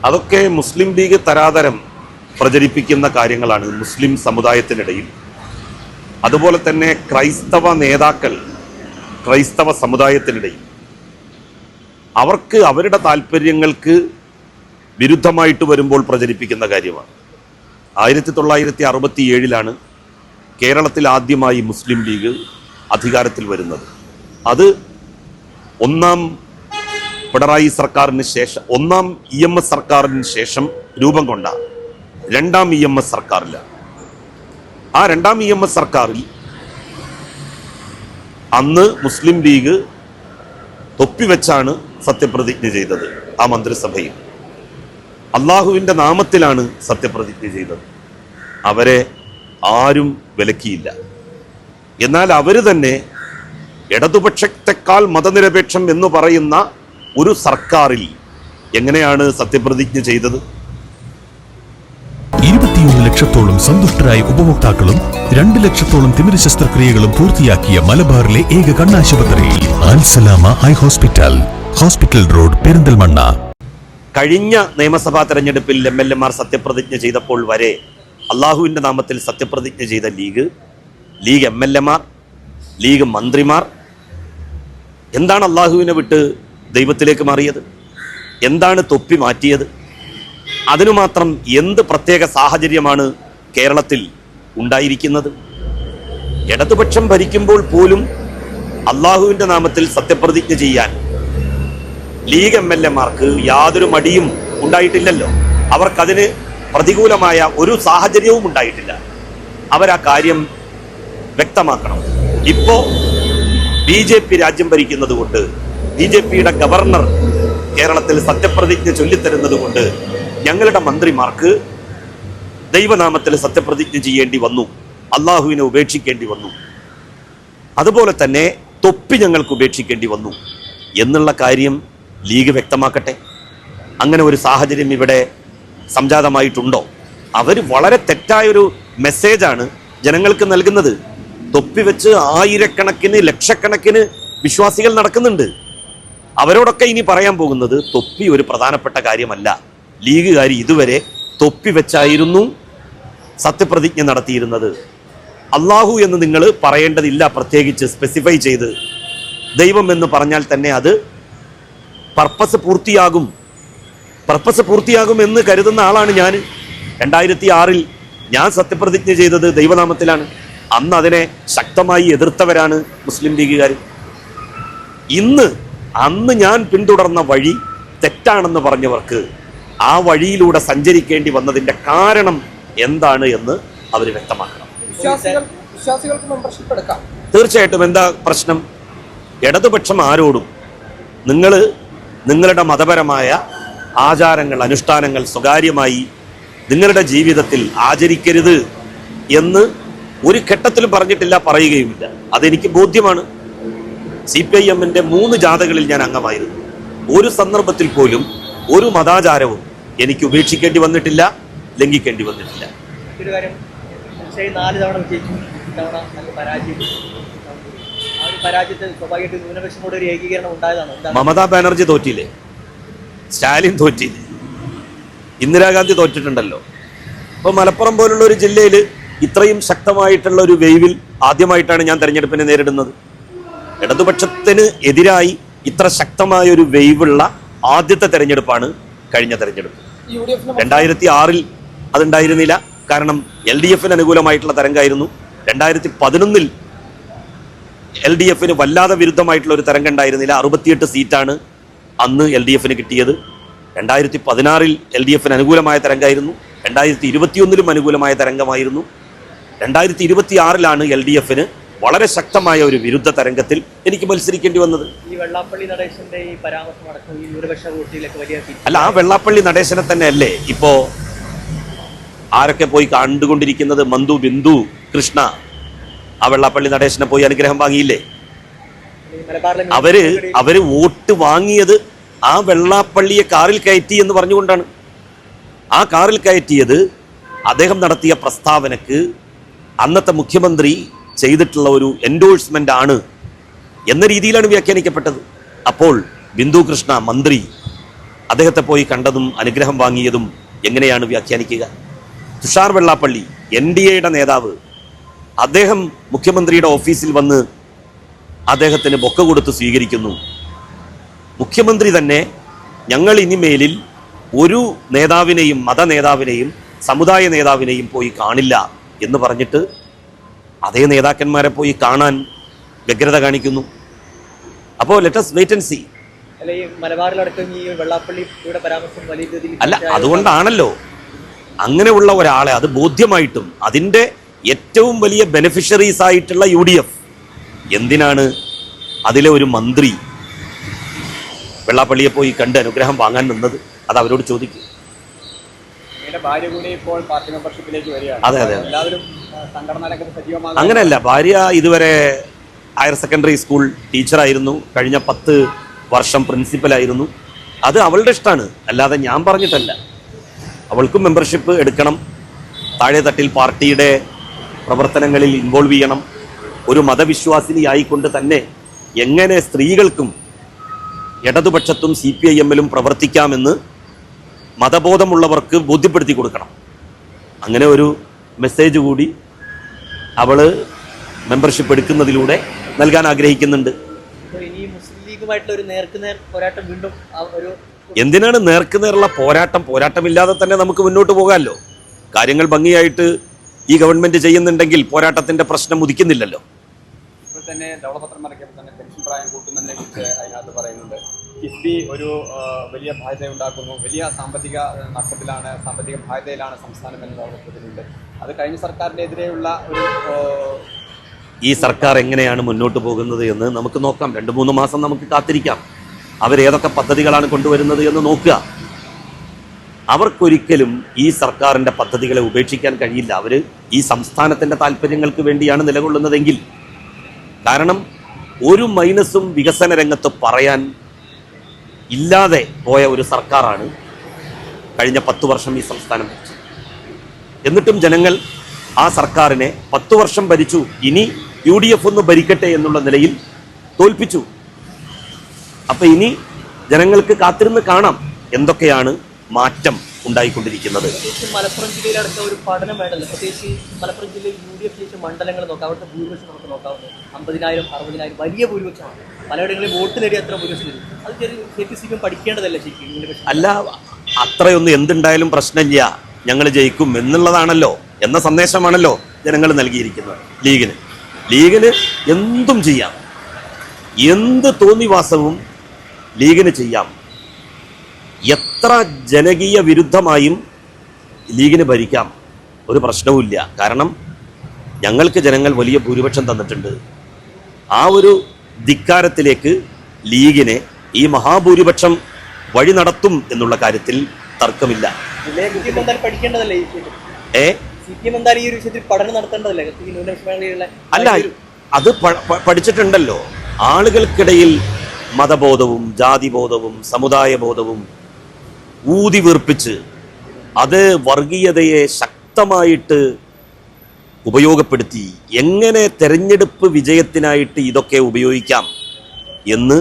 അതൊക്കെ മുസ്ലിം ലീഗ് തരാതരം പ്രചരിപ്പിക്കുന്ന കാര്യങ്ങളാണ് മുസ്ലിം സമുദായത്തിനിടയിൽ. അതുപോലെ തന്നെ ക്രൈസ്തവ നേതാക്കൾ ക്രൈസ്തവ സമുദായത്തിനിടയിൽ അവർക്ക് അവരുടെ താല്പര്യങ്ങൾക്ക് വിരുദ്ധമായിട്ട് വരുമ്പോൾ പ്രചരിപ്പിക്കുന്ന കാര്യമാണ്. 1967 കേരളത്തിൽ ആദ്യമായി മുസ്ലിം ലീഗ് അധികാരത്തിൽ വരുന്നത്. അത് ഒന്നാം പിണറായി സർക്കാരിന് ശേഷം, ഒന്നാം EMS സർക്കാരിന് ശേഷം രൂപം കൊണ്ട രണ്ടാം EMS സർക്കാരിലാണ്. ആ രണ്ടാം EMS സർക്കാരിൽ അന്ന് മുസ്ലിം ലീഗ് തൊപ്പിവെച്ചാണ് സത്യപ്രതിജ്ഞ ചെയ്തത്. ആ മന്ത്രിസഭയിൽ അള്ളാഹുവിൻ്റെ നാമത്തിലാണ് സത്യപ്രതിജ്ഞ ചെയ്തത്. അവരെ ആരും വിലക്കിയില്ല. എന്നാൽ അവർ തന്നെ ഇടതുപക്ഷത്തെക്കാൾ മതനിരപേക്ഷം എന്ന് പറയുന്ന ഒരു സർക്കാരിൽ എങ്ങനെയാണ് സത്യപ്രതിജ്ഞ ചെയ്തത്? 21 ലക്ഷത്തോളം സന്തുഷ്ടരായ ഉപഭോക്താക്കളും 2 ലക്ഷത്തോളം തിമിര ശസ്ത്രക്രിയകളും പൂർത്തിയാക്കിയ മലബാറിലെ ഏക കണ്ണാശുപത്രി Al Salama high hospital, hospital road, Perinthalmanna. കഴിഞ്ഞ നിയമസഭാ തെരഞ്ഞെടുപ്പിൽ MLA-മാർ സത്യപ്രതിജ്ഞ ചെയ്തപ്പോൾ വരെ അള്ളാഹുവിൻ്റെ നാമത്തിൽ സത്യപ്രതിജ്ഞ ചെയ്ത ലീഗ് MLA-മാർ, ലീഗ് മന്ത്രിമാർ എന്താണ് അള്ളാഹുവിനെ വിട്ട് ദൈവത്തിലേക്ക് മാറിയത്? എന്താണ് തൊപ്പി മാറ്റിയത്? അതിനു മാത്രം എന്ത് പ്രത്യേക സാഹചര്യമാണ് കേരളത്തിൽ ഉണ്ടായിരിക്കുന്നത്? ഇടതുപക്ഷം ഭരിക്കുമ്പോൾ പോലും അള്ളാഹുവിൻ്റെ നാമത്തിൽ സത്യപ്രതിജ്ഞ ചെയ്യാൻ ലീഗ് MLA-മാർക്ക് യാതൊരു മടിയും ഉണ്ടായിട്ടില്ലല്ലോ. അവർക്കതിന് പ്രതികൂലമായ ഒരു സാഹചര്യവും ഉണ്ടായിട്ടില്ല. അവരാ കാര്യം വ്യക്തമാക്കണം. ഇപ്പോ BJP രാജ്യം ഭരിക്കുന്നത് കൊണ്ട്, BJP-യുടെ ഗവർണർ കേരളത്തിൽ സത്യപ്രതിജ്ഞ ചൊല്ലിത്തരുന്നത് കൊണ്ട് ഞങ്ങളുടെ മന്ത്രിമാർക്ക് ദൈവനാമത്തിൽ സത്യപ്രതിജ്ഞ ചെയ്യേണ്ടി വന്നു, അള്ളാഹുവിനെ ഉപേക്ഷിക്കേണ്ടി വന്നു, അതുപോലെ തന്നെ തൊപ്പി ഞങ്ങൾക്ക് ഉപേക്ഷിക്കേണ്ടി വന്നു എന്നുള്ള കാര്യം ലീഗ് വ്യക്തമാക്കട്ടെ. അങ്ങനെ ഒരു സാഹചര്യം ഇവിടെ സംജാതമായിട്ടുണ്ടോ? അവർ വളരെ തെറ്റായൊരു മെസ്സേജാണ് ജനങ്ങൾക്ക് നൽകുന്നത്. തൊപ്പി വെച്ച് ആയിരക്കണക്കിന് ലക്ഷക്കണക്കിന് വിശ്വാസികൾ നടക്കുന്നുണ്ട്. അവരോടൊക്കെ ഇനി പറയാൻ പോകുന്നത് തൊപ്പി ഒരു പ്രധാനപ്പെട്ട കാര്യമല്ല. ലീഗുകാർ ഇതുവരെ തൊപ്പി വെച്ചായിരുന്നു സത്യപ്രതിജ്ഞ നടത്തിയിരുന്നത്. അള്ളാഹു എന്ന് നിങ്ങൾ പറയേണ്ടതില്ല, പ്രത്യേകിച്ച് സ്പെസിഫൈ ചെയ്ത്. ദൈവം എന്ന് പറഞ്ഞാൽ തന്നെ അത് പർപ്പസ് പൂർത്തിയാകും എന്ന് കരുതുന്ന ആളാണ് ഞാൻ. 2006 ഞാൻ സത്യപ്രതിജ്ഞ ചെയ്തത് ദൈവനാമത്തിലാണ്. അന്ന് അതിനെ ശക്തമായി എതിർത്തവരാണ് മുസ്ലിം ലീഗുകാർ. അന്ന് ഞാൻ പിന്തുടർന്ന വഴി തെറ്റാണെന്ന് പറഞ്ഞവർക്ക് ആ വഴിയിലൂടെ സഞ്ചരിക്കേണ്ടി വന്നതിന്റെ കാരണം എന്താണ് എന്ന് അവർ വ്യക്തമാക്കണം. തീർച്ചയായിട്ടും. എന്താ പ്രശ്നം? ഇടതുപക്ഷം ആരോടും നിങ്ങളുടെ മതപരമായ ആചാരങ്ങൾ, അനുഷ്ഠാനങ്ങൾ സ്വകാര്യമായി നിങ്ങളുടെ ജീവിതത്തിൽ ആചരിക്കരുത് എന്ന് ഒരു ഘട്ടത്തിലും പറഞ്ഞിട്ടില്ല, പറയുകയുമില്ല. അതെനിക്ക് ബോധ്യമാണ്. CPIM-ന്റെ 3 ജാഥകളിൽ ഞാൻ അംഗമായിരുന്നു. ഒരു സന്ദർഭത്തിൽ പോലും ഒരു മതാചാരവും എനിക്ക് ഉപേക്ഷിക്കേണ്ടി വന്നിട്ടില്ല, ലംഘിക്കേണ്ടി വന്നിട്ടില്ല. മമതാ ബാനർജി തോറ്റില്ലേ? സ്റ്റാലിൻ തോറ്റില്ലേ? ഇന്ദിരാഗാന്ധി തോറ്റിട്ടുണ്ടല്ലോ. അപ്പൊ മലപ്പുറം പോലുള്ള ഒരു ജില്ലയിൽ ഇത്രയും ശക്തമായിട്ടുള്ള ഒരു വെയ്വിൽ ആദ്യമായിട്ടാണ് ഞാൻ തെരഞ്ഞെടുപ്പിനെ നേരിടുന്നത്. ഇടതുപക്ഷത്തിന് എതിരായി ഇത്ര ശക്തമായ ഒരു വെയ്വുള്ള ആദ്യത്തെ തെരഞ്ഞെടുപ്പാണ് കഴിഞ്ഞ തെരഞ്ഞെടുപ്പ്. 2006 അതുണ്ടായിരുന്നില്ല. കാരണം LDF-ന് അനുകൂലമായിട്ടുള്ള തരംഗമായിരുന്നു. 2011 LDF-ന് വല്ലാതെ വിരുദ്ധമായിട്ടുള്ള ഒരു തരംഗം ഉണ്ടായിരുന്നില്ല. 68 സീറ്റാണ് അന്ന് LDF-ന് കിട്ടിയത്. 2016 LDF-ന് അനുകൂലമായ തരംഗമായിരുന്നു. 2021 അനുകൂലമായ തരംഗമായിരുന്നു. 2026 LDF-ന് വളരെ ശക്തമായ ഒരു വിരുദ്ധ തരംഗത്തിൽ എനിക്ക് മത്സരിക്കേണ്ടി വന്നത്. ഈ വെള്ളാപ്പള്ളി നടേശന്റെ ഈ പരാമർശം അടക്കം ഈ ന്യൂനപക്ഷ വോട്ടിലേക്ക് വലിയ അല്ല, ആ വെള്ളാപ്പള്ളി നടേശനെ തന്നെ അല്ലേ ഇപ്പോ ആരൊക്കെ പോയി കണ്ടുകൊണ്ടിരിക്കുന്നത്? മന്ദു, ബിന്ദു, കൃഷ്ണ ആ വെള്ളാപ്പള്ളി നടേശനെ പോയി അനുഗ്രഹം വാങ്ങിയില്ലേ? അവര് വോട്ട് വാങ്ങിയത് ആ വെള്ളാപ്പള്ളിയെ കാറിൽ കയറ്റി എന്ന് പറഞ്ഞുകൊണ്ടാണ്. ആ കാറിൽ കയറ്റിയത് അദ്ദേഹം നടത്തിയ പ്രസ്താവനക്ക് അന്നത്തെ മുഖ്യമന്ത്രി ചെയ്തിട്ടുള്ള ഒരു എൻഡോഴ്സ്മെന്റ് ആണ് എന്ന രീതിയിലാണ് വ്യാഖ്യാനിക്കപ്പെട്ടത്. അപ്പോൾ ബിന്ദു കൃഷ്ണ മന്ത്രി അദ്ദേഹത്തെ പോയി കണ്ടതും അനുഗ്രഹം വാങ്ങിയതും എങ്ങനെയാണ് വ്യാഖ്യാനിക്കുക? തുഷാർ വെള്ളാപ്പള്ളി NDAയുടെ നേതാവ്, അദ്ദേഹം മുഖ്യമന്ത്രിയുടെ ഓഫീസിൽ വന്ന് അദ്ദേഹത്തിന് ബൊക്ക കൊടുത്ത് സ്വീകരിക്കുന്നു. മുഖ്യമന്ത്രി തന്നെ ഞങ്ങൾ ഇനിമേലിൽ ഒരു നേതാവിനെയും മത നേതാവിനെയും സമുദായ നേതാവിനെയും പോയി കാണില്ല എന്ന് പറഞ്ഞിട്ട് അതേ നേതാക്കന്മാരെ പോയി കാണാൻ വ്യഗ്രത കാണിക്കുന്നു. അപ്പോൾ let us wait and see. അല്ല, ഈ മലബാറിലടക്കം ഈ വെള്ളാപ്പള്ളിയുടെ പരാമർശം വലിയ രീതിയിൽ അല്ല, അതുകൊണ്ടാണല്ലോ അങ്ങനെയുള്ള ഒരാളെ അത് ബോധ്യമായിട്ടും അതിൻ്റെ ഏറ്റവും വലിയ ബെനിഫിഷ്യറീസ് ആയിട്ടുള്ള UDF എന്തിനാണ് അതിലെ ഒരു മന്ത്രി വെള്ളാപ്പള്ളിയെ പോയി കണ്ട് അനുഗ്രഹം വാങ്ങാൻ നിന്നത്? അത് അവരോട് ചോദിക്കും. ഭാര്യ കൂടി ഇപ്പോൾ പാർട്ടി മെമ്പർഷിപ്പിലേക്ക് വരികയാണ്. അതെ അതെ, എല്ലാവരും സംഘടനാ രംഗത്ത് സജീവമാകും. അങ്ങനെയല്ല, ഭാര്യ ഇതുവരെ ഹയർ സെക്കൻഡറി സ്കൂൾ ടീച്ചറായിരുന്നു, കഴിഞ്ഞ 10 വർഷം പ്രിൻസിപ്പലായിരുന്നു. അത് അവളുടെ ഇഷ്ടമാണ്, അല്ലാതെ ഞാൻ പറഞ്ഞിട്ടല്ല. അവൾക്കും മെമ്പർഷിപ്പ് എടുക്കണം, താഴെ തട്ടിൽ പാർട്ടിയുടെ പ്രവർത്തനങ്ങളിൽ ഇൻവോൾവ് ചെയ്യണം. ഒരു മതവിശ്വാസിനിയായിക്കൊണ്ട് തന്നെ എങ്ങനെ സ്ത്രീകൾക്കും ഇടതുപക്ഷത്തും CPIM-ലും പ്രവർത്തിക്കാമെന്ന് മതബോധമുള്ളവർക്ക് ബോധ്യപ്പെടുത്തി കൊടുക്കണം. അങ്ങനെ ഒരു മെസ്സേജ് കൂടി അവള് മെമ്പർഷിപ്പ് എടുക്കുന്നതിലൂടെ നൽകാൻ ആഗ്രഹിക്കുന്നുണ്ട്. ഇനി മുസ്ലിം ലീഗുമായിട്ടുള്ള ഒരു നേർക്കുനേർ പോരാട്ടം വീണ്ടും ഒരു എന്തിനാണ് നേർക്കുനേറുള്ള പോരാട്ടമില്ലാതെ തന്നെ നമുക്ക് മുന്നോട്ട് പോകാമല്ലോ. കാര്യങ്ങൾ ഭംഗിയായിട്ട് ഈ ഗവൺമെന്റ് ചെയ്യുന്നുണ്ടെങ്കിൽ പോരാട്ടത്തിന്റെ പ്രശ്നം ഉദിക്കുന്നില്ലല്ലോ. ഇപ്പോൾ തന്നെ ധവളപത്രം ഇറക്കിയപ്പോൾ തന്നെ പെൻഷൻ പ്രായം കൂട്ടുന്നതിനെ കുറിച്ച് അതിനകത്ത് പറയുന്നുണ്ട്. കിഫ്ബി ഒരു വലിയ ബാധ്യത ഉണ്ടാക്കുന്നു, വലിയ സാമ്പത്തിക നഷ്ടത്തിലാണ്, സാമ്പത്തിക ബാധ്യതയിലാണ് സംസ്ഥാനം എന്ന് ധവളപത്രത്തിലുണ്ട്. അത് കഴിഞ്ഞ സർക്കാരിനെതിരെയുള്ള ഒരു ഈ സർക്കാർ എങ്ങനെയാണ് മുന്നോട്ട് പോകുന്നത് എന്ന് നമുക്ക് നോക്കാം. 2-3 മാസം നമുക്ക് കാത്തിരിക്കാം. അവരേതൊക്കെ പദ്ധതികളാണ് കൊണ്ടുവരുന്നത് എന്ന് നോക്കുക. അവർക്കൊരിക്കലും ഈ സർക്കാരിൻ്റെ പദ്ധതികളെ ഉപേക്ഷിക്കാൻ കഴിയില്ല. അവർ ഈ സംസ്ഥാനത്തിൻ്റെ താല്പര്യങ്ങൾക്ക് വേണ്ടിയാണ് നിലകൊള്ളുന്നതെങ്കിൽ. കാരണം ഒരു മൈനസും വികസന രംഗത്ത് പറയാൻ ഇല്ലാതെ പോയ ഒരു സർക്കാരാണ് കഴിഞ്ഞ 10 വർഷം ഈ സംസ്ഥാനം ഭരിച്ചത്. എന്നിട്ടും ജനങ്ങൾ ആ സർക്കാരിനെ 10 വർഷം ഭരിച്ചു, ഇനി UDF ഒന്ന് ഭരിക്കട്ടെ എന്നുള്ള നിലയിൽ തോൽപ്പിച്ചു. അപ്പം ഇനി ജനങ്ങൾക്ക് കാത്തിരുന്ന് കാണാം എന്തൊക്കെയാണ് മാറ്റം ഉണ്ടായിക്കൊണ്ടിരിക്കുന്നത്. പ്രത്യേകിച്ച് മലപ്പുറം ജില്ലയിലടക്കം ഒരു പഠനം വേണ്ടല്ലോ. പ്രത്യേകിച്ച് മലപ്പുറം ജില്ലയിൽ UDF ജയിച്ച മണ്ഡലങ്ങൾ നോക്കാം, അവിടുത്തെ ഭൂരിപക്ഷം നമുക്ക് നോക്കാവുന്നത് 50,000, 60,000 വലിയ ഭൂരിപക്ഷമാണ്. പലയിടങ്ങളിൽ വോട്ട് നേടിയ അത്ര ഭൂരിപക്ഷം ലഭിക്കും. അത് CPM പഠിക്കേണ്ടതല്ല ശരിക്കും. അല്ല, അത്രയൊന്നും എന്തുണ്ടായാലും പ്രശ്നമില്ല, ഞങ്ങൾ ജയിക്കും എന്നുള്ളതാണല്ലോ, എന്ന സന്ദേശമാണല്ലോ ജനങ്ങൾ നൽകിയിരിക്കുന്നത്. ലീഗിന് എന്തും ചെയ്യാം, എന്ത് തോന്നിവാസവും ലീഗിന് ചെയ്യാം. എത്ര ജനകീയ വിരുദ്ധമായും ലീഗിന് ഭരിക്കാം, ഒരു പ്രശ്നവുമില്ല. കാരണം ഞങ്ങൾക്ക് ജനങ്ങൾ വലിയ ഭൂരിപക്ഷം തന്നിട്ടുണ്ട്. ആ ഒരു ധിക്കാരത്തിലേക്ക് ലീഗിനെ ഈ മഹാഭൂരിപക്ഷം വഴി നടത്തും എന്നുള്ള കാര്യത്തിൽ തർക്കമില്ല. പഠിക്കേണ്ടതല്ലേ CPM എന്തായാലും ഈ ഒരു വിഷയത്തിൽ പഠനം നടത്തേണ്ടതല്ലേ? അല്ല, അത് പഠിച്ചിട്ടുണ്ടല്ലോ. ആളുകൾക്കിടയിൽ മതബോധവും ജാതിബോധവും സമുദായ ബോധവും ഊതി വീർപ്പിച്ച് അത് വർഗീയതയെ ശക്തമായിട്ട് ഉപയോഗപ്പെടുത്തി എങ്ങനെ തെരഞ്ഞെടുപ്പ് വിജയത്തിനായിട്ട് ഇതൊക്കെ ഉപയോഗിക്കാം എന്ന്